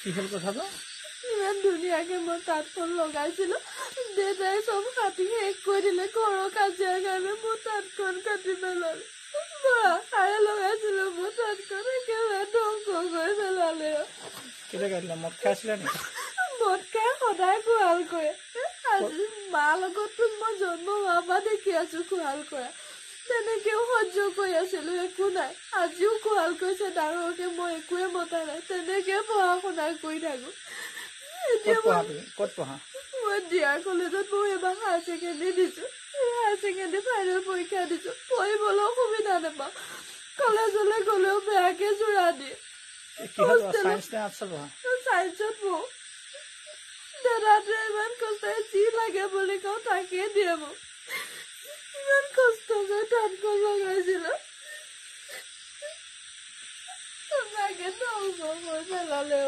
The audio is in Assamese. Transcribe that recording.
কি হ'ল কথাটো? ইমান ধুনীয়াকে মই তাঁতখন লগাইছিলো, দেউতাই চব কাটি শেষ কৰি দিলে। ঘৰৰ কাজিয়াৰ কাৰণে মোৰ তাঁতখন কাটি পেলালে। খাৰে লগাইছিলো মোৰ তাঁতখন একেবাৰে ধ্বংস কৰি পেলালে। কেতিয়া কাটিলে? মদ খাইছিলে নেকি? মদ খাই সদায় খোৱাল কৰে। আজি মাৰ লগততো মই জন্ম হোৱাৰ পৰা দেখি আছো খোৱাল কৰা। তেনেকেও সহ্য কৰি আছিলো, একো নাই। আজিও খোৱাল কৰিছে ডাঙৰকে, মই একোৱে মতা নাই। তেনেকে পঢ়া শুনা কৰি থাকো। ক'ত পঢ়া? মই ডিয়াৰ কলেজত পঢ়ি এবাৰ হায়াৰ ছেকেণ্ডেৰী দিছো। হায়াৰ ছেকেণ্ডেৰী ফাইনেল পৰীক্ষা দিছো। পঢ়িবলৈ সুবিধা নাপাওঁ। কলেজলৈ গলেও বেয়াকে জোৰা দিয়ে। চাইন্সত পঢ়ো। দাদাটোৱে ইমান কষ্টৰে যি লাগে বুলি কওঁ তাকে দিয়ে মোক। ইমান কষ্ট কৰি তাঁতখন লগাইছিলো, সঁচাকে ধ্বংস কৰি পেলালে।